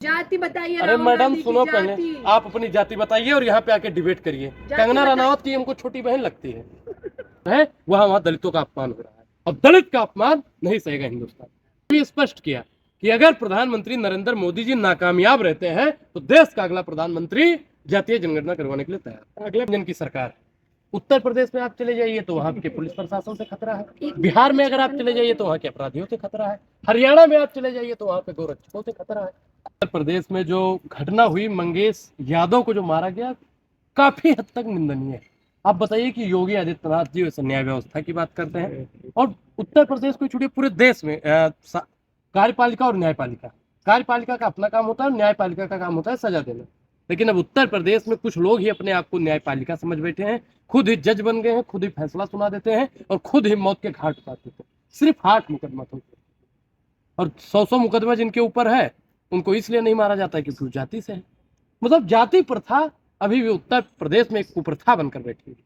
जाति बताइए। अरे राहुल मैडम गांधी की सुनो, जाति। पहले आप अपनी जाति बताइए और यहाँ पे आके डिबेट करिए। कंगना रनावत की हमको छोटी बहन लगती है वहाँ दलितों का अपमान हो रहा है। अब दलित का अपमान नहीं सहेगा हिंदुस्तान। भी स्पष्ट किया कि अगर प्रधानमंत्री नरेंद्र मोदी जी नाकामयाब रहते हैं तो देश का अगला प्रधानमंत्री जातीय जनगणना करवाने के लिए तैयार है। अगले जन की सरकार। उत्तर प्रदेश में आप चले जाइए तो वहाँ के पुलिस प्रशासन से खतरा है। बिहार में अगर आप चले जाइए तो वहाँ के अपराधियों से खतरा है। हरियाणा में आप चले जाइए तो वहाँ पे गोरक्षकों से खतरा है। उत्तर प्रदेश में जो घटना हुई, मंगेश यादव को जो मारा गया, काफी हद तक निंदनीय है। आप बताइए कि योगी आदित्यनाथ जी वैसे न्याय व्यवस्था की बात करते हैं और उत्तर प्रदेश को छोड़िए पूरे देश में कार्यपालिका और न्यायपालिका, कार्यपालिका का अपना काम होता है, न्यायपालिका का काम होता है सजा देना। लेकिन अब उत्तर प्रदेश में कुछ लोग ही अपने आप को न्यायपालिका समझ बैठे हैं, खुद ही जज बन गए हैं, खुद ही फैसला सुना देते हैं और खुद ही मौत के घाट उतार देते हैं। सिर्फ 8 मुकदमा होते और 100 मुकदमा जिनके ऊपर है उनको इसलिए नहीं मारा जाता है क्योंकि वो जाति से है। मतलब जाति प्रथा अभी भी उत्तर प्रदेश में एक कुप्रथा बनकर बैठी है।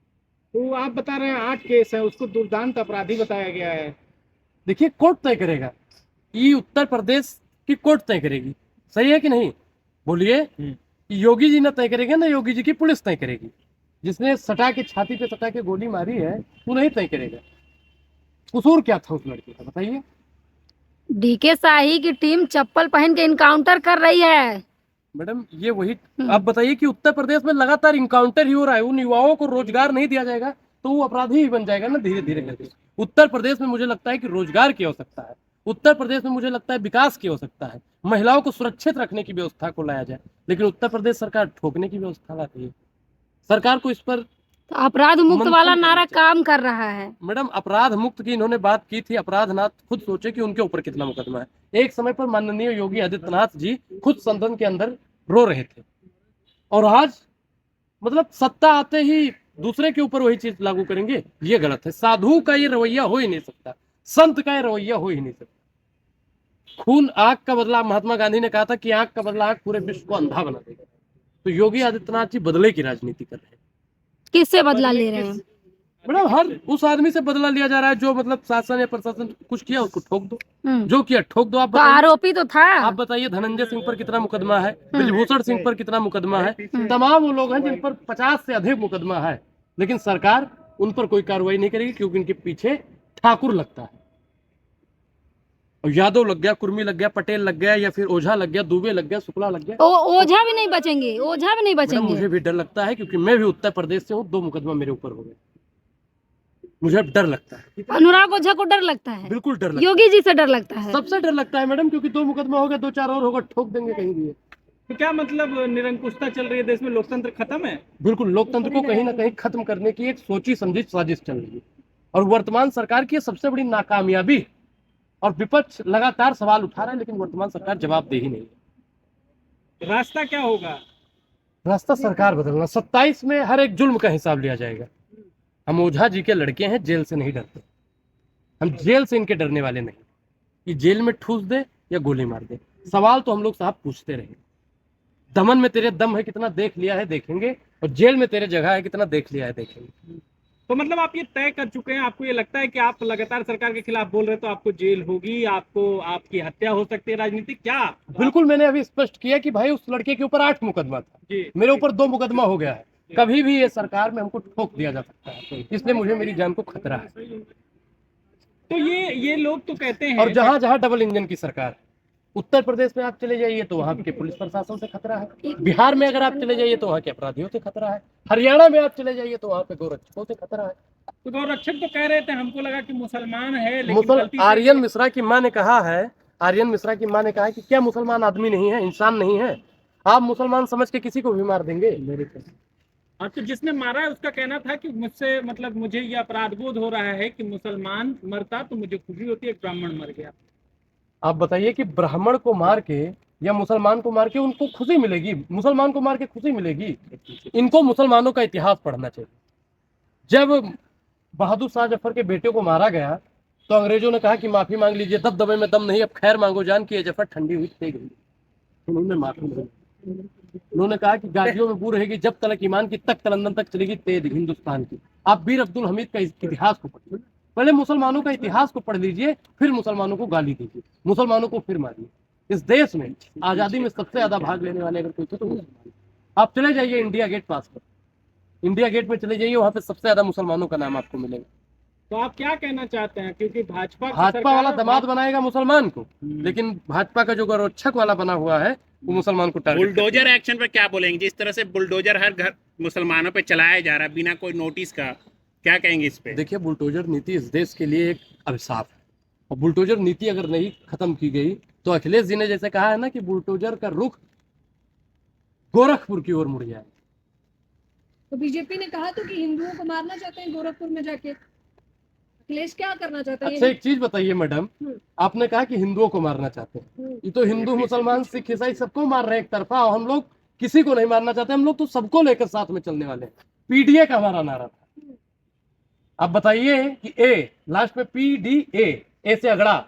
तो आप बता रहे हैं 8 केस है, उसको दुर्दांत अपराधी बताया गया है। देखिए कोर्ट तय करेगा, ये उत्तर प्रदेश की कोर्ट तय करेगी, सही है कि नहीं बोलिए। योगी जी ना तय करेंगे ना योगी जी की पुलिस तय करेगी। जिसने सटा के छाती पे सटा के गोली मारी है वो नहीं तय करेगा। कसूर क्या था उस लड़के का बताइए। डीके शाही की टीम चप्पल पहन के इनकाउंटर कर रही है। मैडम ये वही आप बताइए कि उत्तर प्रदेश में लगातार इनकाउंटर ही हो रहा है। उन युवाओं को रोजगार नहीं दिया जाएगा तो वो अपराधी ही बन जाएगा ना धीरे धीरे करके। उत्तर प्रदेश में मुझे लगता है कि रोजगार की आवश्यकता है। उत्तर प्रदेश में मुझे लगता है विकास की आवश्यकता है, महिलाओं को सुरक्षित रखने की व्यवस्था को लाया जाए। लेकिन उत्तर प्रदेश सरकार ठोकने की व्यवस्था लाती है। सरकार को इस पर तो अपराध मुक्त वाला नारा काम कर रहा है। मैडम अपराध मुक्त की इन्होंने बात की थी, अपराधनाथ खुद सोचे कि उनके ऊपर कितना मुकदमा है। एक समय पर माननीय योगी आदित्यनाथ जी खुद सदन के अंदर रो रहे थे और आज मतलब सत्ता आते ही दूसरे के ऊपर वही चीज लागू करेंगे, ये गलत है। साधु का ये रवैया हो ही नहीं सकता, संत का ये रवैया हो ही नहीं सकता। खून आंख का बदला, महात्मा गांधी ने कहा था कि आंख का बदला आंख पूरे विश्व को अंधा बना देगा। तो योगी आदित्यनाथ जी बदले की राजनीति कर रहे हैं। किससे बदला ले रहे हैं? मैडम हर उस आदमी से बदला लिया जा रहा है जो मतलब शासन या प्रशासन कुछ किया उसको ठोक दो, जो किया ठोक दो। आप तो आरोपी तो था। आप बताइए धनंजय सिंह पर कितना मुकदमा है, ब्रजभूषण सिंह पर कितना मुकदमा है। तमाम वो लोग हैं जिन पर 50 से अधिक मुकदमा है, लेकिन सरकार उन पर कोई कार्रवाई नहीं करेगी क्योंकि इनके पीछे ठाकुर लगता है। और यादव लग गया, कुर्मी लग गया, पटेल लग गया, या फिर ओझा लग गया, दुबे लग गया, शुक्ला लग गया। ओझा भी नहीं बचेंगे, ओझा भी नहीं बचेंगे। मुझे भी डर लगता है क्योंकि मैं भी उत्तर प्रदेश से हूँ। 2 मुकदमा मेरे ऊपर हो गए, मुझे डर लगता है। अनुराग ओझा को डर लगता है? बिल्कुल डर लगता है। योगी जी से डर लगता है? सबसे डर लगता है मैडम, क्योंकि 2 मुकदमा हो गया, 2-4 और होगा, ठोक देंगे कहीं भी। तो क्या मतलब निरंकुशता चल रही है देश में, लोकतंत्र खत्म है? बिल्कुल लोकतंत्र को कहीं ना कहीं खत्म करने की एक सोची समझी साजिश चल रही है और वर्तमान सरकार की सबसे बड़ी नाकामयाबी। और विपक्ष लगातार सवाल उठा रहा है लेकिन वर्तमान सरकार जवाब दे ही नहीं। रास्ता क्या होगा? रास्ता सरकार बदलना। 27 में हर एक जुल्म का हिसाब लिया जाएगा। हम ओझा जी के लड़के हैं, जेल से नहीं डरते। हम जेल से इनके डरने वाले नहीं कि जेल में ठूस दे या गोली मार दे। सवाल तो हम लोग साहब पूछते रहे। दमन में तेरे दम है कितना देख लिया है देखेंगे, और जेल में तेरे जगह है कितना देख लिया है देखेंगे। तो मतलब आप ये तय कर चुके हैं, आपको ये लगता है कि आप लगातार सरकार के खिलाफ बोल रहे हैं तो आपको जेल होगी, आपको आपकी हत्या हो सकती है, राजनीति क्या? बिल्कुल मैंने अभी स्पष्ट किया कि भाई उस लड़के के ऊपर 8 मुकदमा था, मेरे ऊपर 2 मुकदमा हो गया है। कभी भी ये सरकार में हमको ठोक दिया जा सकता है, इसलिए मुझे मेरी जान को खतरा है। तो ये लोग तो कहते हैं, और जहां जहां डबल इंजन की सरकार, उत्तर प्रदेश में आप चले जाइए तो वहां के पुलिस प्रशासन से खतरा है। बिहार में अगर आप चले जाइए तो वहां के अपराधियों से खतरा है। हरियाणा में आप चले जाइए तो वहां पे गोरक्षकों से खतरा है। तो गौरक्षक तो कह रहे थे, हमको लगा कि मुसलमान है, लेकिन आर्यन मिश्रा की मां ने कहा है, आर्यन मिश्रा की मां ने कहा है कि क्या मुसलमान आदमी नहीं है, इंसान नहीं है? आप मुसलमान समझ के किसी को भी मार देंगे मेरे को। और तो जिसने मारा है उसका कहना था कि मुझसे मतलब मुझे ये अपराध बोध हो रहा है कि मुसलमान मरता तो मुझे खुशी होती है, एक ब्राह्मण मर गया। आप बताइए कि ब्राह्मण को मार के या मुसलमान को मार के उनको खुशी मिलेगी? मुसलमान को मार के खुशी मिलेगी? इनको मुसलमानों का इतिहास पढ़ना चाहिए। जब बहादुर शाह जफर के बेटे को मारा गया तो अंग्रेजों ने कहा कि माफी मांग लीजिए, दबदबे में दम नहीं, अब खैर मांगो जान की, जफर ठंडी हुई तेग हुई। उन्होंने माफी मांगी। उन्होंने कहा कि गाड़ियों में बू रहेगी जब तलक ईमान की, तक तलंदन तक चलेगी तेज हिंदुस्तान की। आप बीर अब्दुल हमीद का इतिहास को पढ़िए, पहले मुसलमानों का इतिहास को पढ़ लीजिए, फिर मुसलमानों को गाली दीजिए, मुसलमानों को फिर मारिए। इस देश में आजादी में सबसे ज्यादा भाग लेने वाले अगर कोई थे तो मुसलमान। आप चले जाइए इंडिया गेट पास पर, इंडिया गेट में चले जाइए, वहां पे सबसे ज्यादा मुसलमानों का नाम आपको मिलेगा। तो आप क्या कहना चाहते हैं, क्योंकि भाजपा की भाजपा सरकार वाला है, दामाद बनाएगा मुसलमान को, हम्म। लेकिन भाजपा का जो गौरक्षक वाला बना हुआ है वो मुसलमान को टारगेट करता है। बुलडोजर एक्शन पर क्या बोलेंगे? जिस तरह से बुलडोजर हर घर मुसलमानों पे चलाया जा रहा है बिना कोई नोटिस का, क्या कहेंगे इस पे? देखिए, बुलडोजर नीति इस देश के लिए एक अभिशाप है, और बुलडोजर नीति अगर नहीं खत्म की गई तो अखिलेश जी ने जैसे कहा है ना कि बुलडोजर का रुख गोरखपुर की ओर मुड़ जाए। तो बीजेपी ने कहा तो कि हिंदुओं को मारना चाहते हैं गोरखपुर में जाके, अखिलेश क्या करना चाहते हैं? अच्छा, एक चीज बताइए मैडम, आपने कहा कि हिंदुओं को मारना चाहते हैं, ये तो हिंदू मुसलमान सिख ईसाई सबको मार रहे हैं एक तरफा, और हम लोग किसी को नहीं मारना चाहते, हम लोग तो सबको लेकर साथ में चलने वाले हैं। पीडीए का हमारा नारा था। आप बताइए कि ए लास्ट में पीडीए, ए से अगड़ा,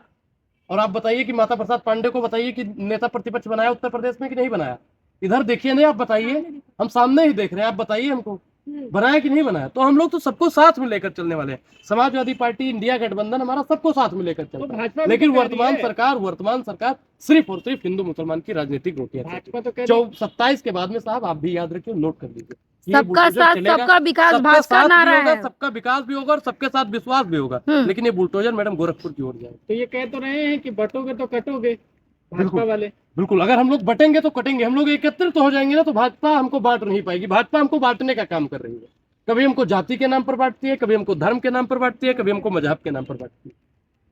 और आप बताइए कि माता प्रसाद पांडे को बताइए कि नेता प्रतिपक्ष बनाया उत्तर प्रदेश में कि नहीं बनाया? इधर देखिए नहीं, आप बताइए, हम सामने ही देख रहे हैं, आप बताइए हमको बनाया कि नहीं बनाया? तो हम लोग तो सबको साथ में लेकर चलने वाले हैं। समाजवादी पार्टी, इंडिया गठबंधन हमारा सबको साथ में लेकर तो चलता है, भाजपा भी लेकिन तो कह रही है। वर्तमान सरकार सिर्फ और सिर्फ हिंदू मुसलमान की राजनीतिक रोटियां भाजपा तो कह रही है। 27 के बाद में साहब आप भी याद रखिए, नोट कर लीजिए, ये सबका बुलडोजर साथ चलेगा, सबका विकास सबका भाजपा साथ भी नारा होगा, है। सबका विकास भी होगा और सबके साथ विश्वास भी होगा, लेकिन ये बुलडोजर मैडम गोरखपुर की ओर जाए। तो ये कह तो रहे हैं कि बटोगे तो कटोगे, भाजपा बिल्कुल। वाले। बिल्कुल, अगर हम लोग बटेंगे तो कटेंगे, हम लोग एकत्रित तो हो जाएंगे ना, तो भाजपा हमको बांट नहीं पाएगी। भाजपा हमको बांटने का काम कर रही है, कभी हमको जाति के नाम पर बांटती है, कभी हमको धर्म के नाम पर बांटती है, कभी हमको मजहब के नाम पर बांटती है।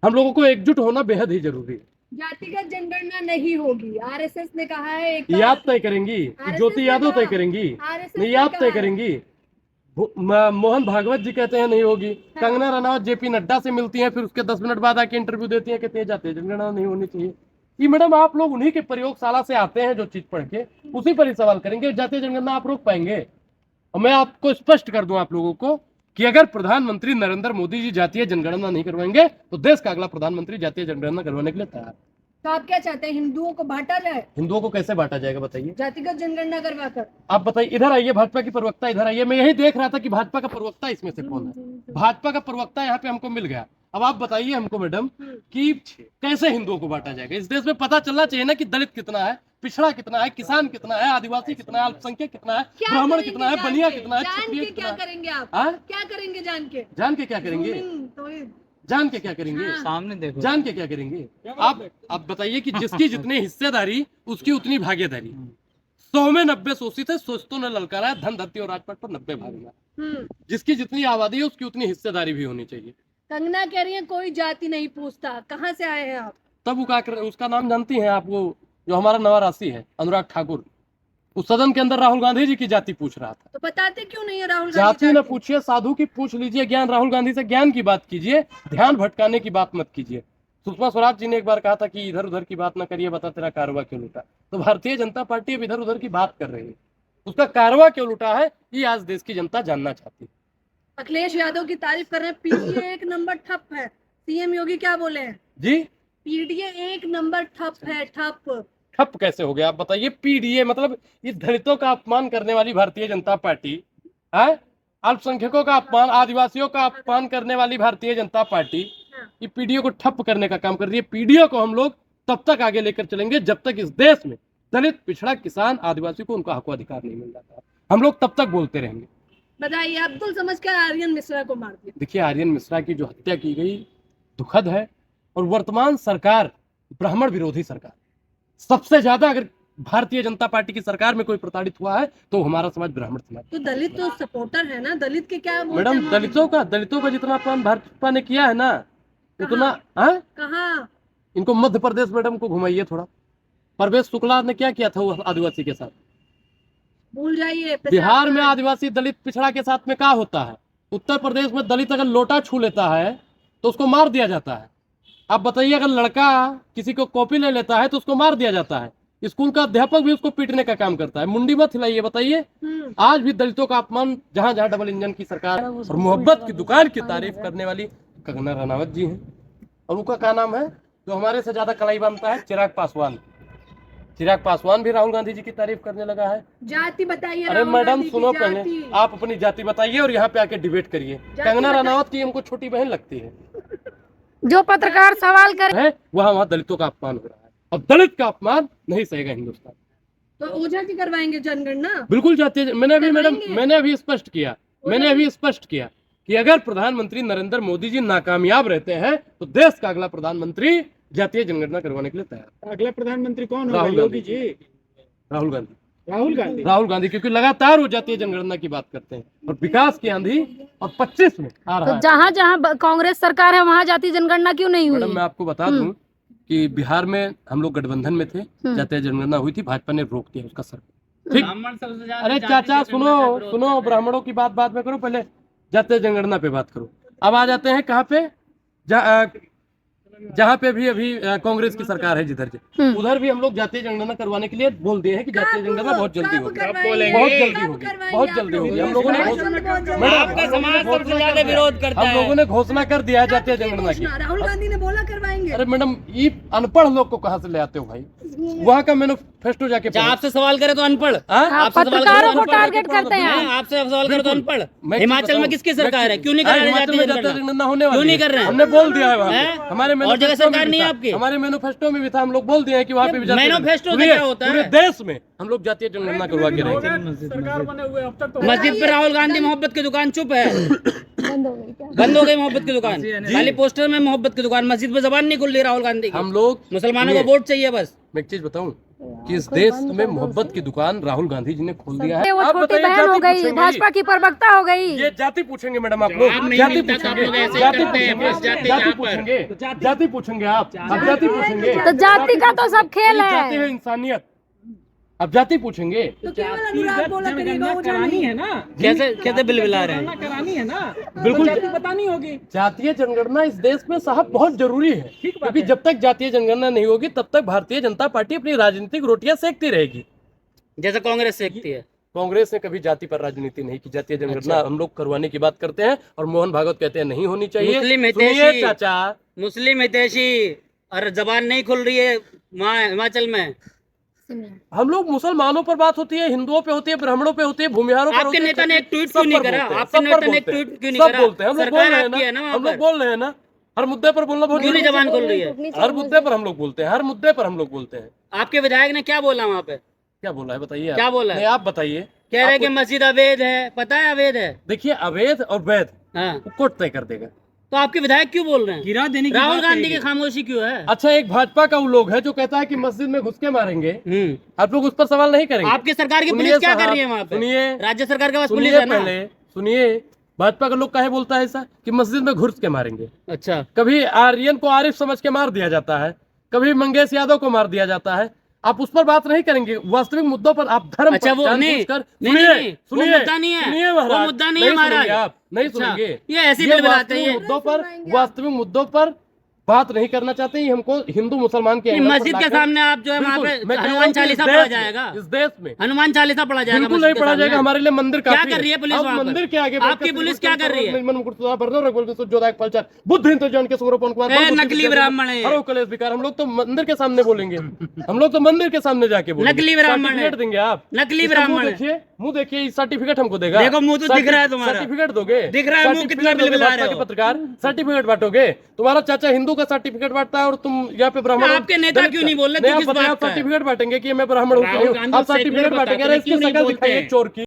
हम लोगों को एकजुट होना बेहद ही जरूरी है। जातिगत जनगणना नहीं होगी, आरएसएस ने कहा है एक ये आप तय करेंगी, ज्योति यादव तय करेंगी, नहीं आप तय करेंगी। मोहन भागवत जी कहते हैं नहीं होगी, कंगना रनावत जेपी नड्डा से मिलती हैं, फिर उसके 10 मिनट बाद आके इंटरव्यू देती हैं, कहते हैं जातीय जनगणना नहीं होनी चाहिए। ये मैडम आप लोग उन्हीं के प्रयोगशाला से आते हैं जो चीज पढ़ के, उसी पर ही सवाल करेंगे। जातीय जनगणना आप रोक पाएंगे? और मैं आपको स्पष्ट कर दूं आप लोगों को कि अगर प्रधानमंत्री नरेंद्र मोदी जी जातीय जनगणना नहीं करवाएंगे तो देश का अगला प्रधानमंत्री जातीय जनगणना करवाने के लिए तैयार है। तो आप क्या चाहते हैं, हिंदुओं को बांटा जाए हिंदुओं को कैसे बांटा जाएगा बताइए? जातिगत जनगणना करवाकर? आप बताइए, इधर आइए, भाजपा की प्रवक्ता इधर आइए। मैं यही देख रहा था कि भाजपा का प्रवक्ता इसमें से कौन है। भाजपा का प्रवक्ता यहाँ पे हमको मिल गया। अब आप बताइए हमको मैडम कि कैसे हिंदुओं को बांटा जाएगा? इस देश में पता चलना चाहिए ना कि दलित कितना है, पिछड़ा कितना है, किसान कितना है, आदिवासी कितना है, अल्पसंख्यक कितना है, ब्राह्मण कितना है, बनिया कितना है, क्षत्रिय कितना क्या है। करेंगे आप? हाँ? क्या करेंगे जान के? जान के क्या करेंगे? तो ये- जान के क्या करेंगे? सामने देखो, जान के क्या करेंगे? आप बताइए कि जिसकी जितनी हिस्सेदारी उसकी उतनी भागीदारी। 100 में 90 शोषित है, सोचतों ने ललकारा है, धन धरती और राजपथ पर 90 भागेगा। जिसकी जितनी आबादी है उसकी उतनी हिस्सेदारी भी होनी चाहिए। कंगना कह रही है कोई जाति नहीं पूछता, कहाँ से आए हैं आप? तब वो क्या कर, उसका नाम जानती हैं आप? वो जो हमारा नवा राशि है अनुराग ठाकुर, उस सदन के अंदर राहुल गांधी जी की जाति पूछ रहा था। तो बताते क्यों नहीं है राहुल गांधी? जाति न पूछिए, साधु की पूछ लीजिए ज्ञान। राहुल गांधी से ज्ञान की बात कीजिए, ध्यान भटकाने की बात मत कीजिए। सुषमा स्वराज जी ने एक बार कहा था कि इधर उधर की बात न करिए, बता तेरा कारवा क्यों लूटा। तो भारतीय जनता पार्टी अब इधर उधर की बात कर रही है, उसका कारवा क्यों लूटा है ये आज देश की जनता जानना चाहती है। अखिलेश यादव की तारीफ कर रहे हैं, पीडीए एक नंबर ठप है। सीएम योगी क्या बोले हैं? जी, पीडीए एक नंबर ठप है, ठप। ठप कैसे हो गया? आप बताइए। पीडीए मतलब इस दलितों का अपमान करने वाली भारतीय जनता पार्टी है, अल्पसंख्यकों का अपमान, आदिवासियों का अपमान करने वाली भारतीय जनता पार्टी ये पीडीए को ठप करने का काम कर रही है। पीडीए को हम लोग तब तक आगे लेकर चलेंगे जब तक इस देश में दलित, पिछड़ा, किसान, आदिवासी को उनका हक अधिकार नहीं मिल जाता। हम लोग तब तक बोलते रहेंगे। बताइए, अब्दुल समझकर आर्यन मिश्रा को मार दिया। देखिए, आर्यन मिश्रा की जो हत्या की गई दुखद है, और वर्तमान सरकार ब्राह्मण विरोधी सरकार। सबसे ज्यादा अगर भारतीय जनता पार्टी की सरकार में कोई प्रताड़ित हुआ है तो हमारा समाज ब्राह्मण समाज। तो दलित तो सपोर्टर है ना, दलित के क्या बोलते मैडम, हैं? दलितों का जितना अपमान भाजपा ने किया है ना, उतना हाँ? कहाँ? इनको मध्य प्रदेश मैडम को घुमाइए थोड़ा। परवेश शुक्ला ने क्या किया था वो आदिवासी के साथ? भूल जाइए। बिहार में आदिवासी दलित पिछड़ा के साथ में क्या होता है? उत्तर प्रदेश में दलित अगर लोटा छू लेता है तो उसको मार दिया जाता है। आप बताइए, अगर लड़का किसी को कॉपी ले लेता है तो उसको मार दिया जाता है। स्कूल का अध्यापक भी उसको पीटने का काम करता है। मुंडी मत हिलाइए। बताइए, आज भी दलितों का अपमान जहां जहां डबल इंजन की सरकार है और मोहब्बत की दुकान की तारीफ करने वाली कंगना रनावत जी हैं, और उनका क्या नाम है जो हमारे से ज्यादा कलाई बांधता है, चिराग पासवान। चिराग पासवान भी राहुल गांधी जी की तारीफ करने लगा है। जाति बताइए। अरे मैडम सुनो, पहले आप अपनी जाति बताइए और यहाँ पे आके डिबेट करिए। कंगना रनावत की हमको छोटी बहन लगती है। जो पत्रकार सवाल करे वहाँ दलितों का अपमान हो रहा है, अब दलित का अपमान नहीं सहेगा हिंदुस्तान। तो ओझा की करवाएंगे जनगणना? बिल्कुल जातीय, मैंने अभी मैडम करवाएंगे। मैंने अभी स्पष्ट किया कि अगर प्रधानमंत्री नरेंद्र मोदी जी नाकामयाब रहते हैं तो देश का अगला प्रधानमंत्री जातीय जनगणना करवाने के लिए तैयार। अगला प्रधानमंत्री कौन होगा? राहुल योगी गांधी। जी? राहुल गांधी, क्योंकि लगातार वो जातीय जनगणना की बात करते हैं और विकास की आंधी, और 25 में आ रहा तो है। जहाँ जहाँ कांग्रेस सरकार है वहाँ जाति जनगणना क्यों नहीं हुई? मैडम मैं आपको बता दूं कि बिहार में हम लोग गठबंधन में थे, जातीय जनगणना हुई थी, भाजपा ने रोक दिया उसका सर। ठीक, अरे चाचा सुनो ब्राह्मणों की बात में करो, पहले जातीय जनगणना पे बात करो। अब आ जाते हैं कहाँ पे, जहाँ पे भी अभी कांग्रेस की सरकार है, जिधर से उधर भी हम लोग जातीय जनगणना करवाने के लिए बोल दिए हैं कि जातीय जनगणना बहुत जल्दी होगी, बहुत जल्दी होगी। हम लोगों ने आपका समाज सबसे ज्यादा विरोध करता हम है। लोगों ने घोषणा कर दिया है जातीय जनगणना की। राहुल गांधी ने बोला करवाएंगे। अरे मैडम ये अनपढ़ लोग को कहाँ से ले आते हो भाई? वहाँ का मैनिफेस्टो जाके अच्छा, आपसे सवाल करे तो अनपढ़, हाँ? आपसे सवाल करे पत्रकारों तो को अनपढ़। टारगेट करते हैं हाँ, आप। आपसे सवाल करे तो अनपढ़। मैं हिमाचल में बताऊं, किसकी सरकार है? क्यों नहीं अरे कर रहे हिमाचल में जातीय जातीय जनगणना? जनगणना होने वाली क्यों नहीं कर रहे हैं? हमने बोल दिया है वहाँ पे। हैं? हमारे और जगह मैनिफेस्टो सरकार में नहीं भी है था। आपकी? हमारे मैनिफेस्टो में भी था, हम लोग बोल दिए हैं कि वहाँ पे भी जातीय मैनिफेस्टो जनगणना। से क्या होता है? पूरे देश में हम लोग जातीय जनगणना करवा के रहेंगे। सरकार बने हुए अब तक तो मस्जिद पे राहुल गांधी मोहब्बत की दुकान चुप है, बंद हो गई क्या? बंद हो गई मोहब्बत की दुकान। खाली पोस्टर में मोहब्बत की दुकान, मस्जिद पे जबान नहीं खुल रही राहुल गांधी की। हम लोग मुसलमानों को वोट चाहिए बस। मैं एक चीज बताऊं कि इस देश में मोहब्बत की दुकान राहुल गांधी जी ने खोल दिया है। वो आप छोटी बताइए, बहन हो जाति गई, पूछेंगे? भाजपा की प्रवक्ता हो गई। ये जाति पूछेंगे मैडम आप लोग? जवाब नहीं जाति मिलता तो आप लोग पूछेंगे, ऐसे जाति करते हैं, पूछेंगे, बस जाते जाति यहाँ पर। पूछेंगे, जाति पूछेंगे आप जाति पूछेंगे। तो जाति का तो सब खेल जाति है है। इंसानियत, अब जाति पूछेंगे। तो केवल अनुराग बोला करेगा, जनगणना ओझा करानी नहीं। है ना? कैसे बिल बिला रहे हैं? जनगणना करानी है ना? बिल्कुल। जाति बतानी होगी। जातीय जनगणना इस देश में साहब बहुत जरूरी है, क्योंकि जब तक जातीय जनगणना नहीं होगी तब तक भारतीय जनता पार्टी अपनी राजनीतिक रोटियां सेकती रहेगी। जैसे कांग्रेस सेकती है। कांग्रेस ने कभी जाति पर राजनीति नहीं की। जातीय जनगणना हम लोग करवाने की बात करते हैं और मोहन भागवत कहते हैं नहीं होनी चाहिए। मुस्लिम सुनिए हितैषी। चाचा, मुस्लिम हितैषी और जबान नहीं खुल रही है वहाँ हिमाचल में। हम लोग मुसलमानों पर बात होती है, हिंदुओं पे होती है, ब्राह्मणों पे होती है, भूमिहारों पर आपके होती है, नेता ने एक ट्वीट सब क्यों नहीं पर करा? बोलते हैं, आपके सब नेता पर ने एक बोलते हैं, ट्वीट क्यों नहीं सब करा? बोलते हैं। हम लोग बोल सरकार रहे हैं आपकी है ना ना, वहाँ हम लोग पर? बोल रहे हैं ना, हर मुद्दे पर बोलना बहुत क्यों नहीं जरूरी जबान खुल रही है? है। हर मुद्दे पर हम लोग बोलते हैं, हर मुद्दे पर हम लोग बोलते हैं। आपके विधायक ने क्या बोला वहाँ पे? क्या बोला है बताइए आप? क्या बोला है? नहीं, आप बताइए। कह रहे हैं कि मस्जिद अवैध है। पता है अवैध है? देखिए अवैध और वैध हाँ, कोर्ट तय कर देगा। तो आपके विधायक क्यों बोल रहे हैं? गिरा देने की राहुल बात गांधी कही की खामोशी क्यों है? अच्छा, एक भाजपा का वो लोग है जो कहता है कि मस्जिद में घुस के मारेंगे, आप लोग उस पर सवाल नहीं करेंगे? आपकी सरकार की सुनिए पुलिस क्या कर साहब, रही है वहाँ पे? सुनिए, राज्य सरकार के पास पुलिस सुनिए है ना? पहले सुनिए, भाजपा का लोग काहे बोलता है ऐसा कि मस्जिद में घुस के मारेंगे? अच्छा, कभी आर्यन को आरिफ समझ के मार दिया जाता है, कभी मंगेश यादव को मार दिया जाता है। आप उस पर बात नहीं करेंगे, वास्तविक मुद्दों पर आप धर्म अच्छा, पर वो नहीं, जानबूझकर- नहीं, सुनिए, नहीं, वो सुनिए, मुद्दा नहीं है। सुनिए वो महाराज, मुद्दा नहीं है सुनेंगे महाराज। आप नहीं अच्छा, सुनेंगे। ये ऐसी बिल बनाते वास्तविक हैं। मुद्दों पर, वास्तविक मुद्दों पर बात नहीं करना चाहते। ये हमको हिंदू मुसलमान के एंगल पर मस्जिद के लाकर- सामने आप जो है वहाँ बिल्कुल, पे मैं कह रहा हूं हनुमान कि चालीसा इस पढ़ा देश में- जाएगा। इस देश में हनुमान चालीसा पढ़ा जाएगा बिल्कुल मस्जिद नहीं के पढ़ा सामने। जाएगा, हमारे लिए मंदिर क्या काफी कर रही है पुलिस अब वहाँ पर? मंदिर के आगे आपकी पुलिस क्या कर रही है? बुद्ध हिंदू जन के स्वरूप नकली ब्राह्मण है। हरो कलेश विकार। हम लोग तो मंदिर के सामने बोलेंगे, हम लोग तो मंदिर के सामने जाके बोलेंगे। नकली ब्राह्मण है। सर्टिफिकेट देंगे आप? नकली इसका मुंह ब्राह्मण है। देखिए, मुंह देखिए, सर्टिफिकेट हमको देगा। देखो, मुंह तो दिख रहा है तुम्हारा। सर्टिफिकेट दोगे? दिख रहा है मुंह कितना सर्टिफिकेट दोगे? बिलबिला रहे भाजपा के हो। पत्रकार सर्टिफिकेट बांटोगे? तुम्हारा चाचा हिंदू का सर्टिफिकेट बांटता है और तुम यहाँ पे ब्राह्मण हो। आपके नेता दलित क्यों का। नहीं बोल रहे? नहीं, तू आप किस बताइए, बात आप का है? सर्टिफिकेट बांटेंगे कि मैं ब्राह्मण हूँ कि राहुल नहीं हूँ? गांधी आप सर्टिफिकेट सेक्युलर बांटेंगे। बताते अरे हैं, इसकी क्यों नहीं शकल बोलते दिखाइए हैं? चोर की।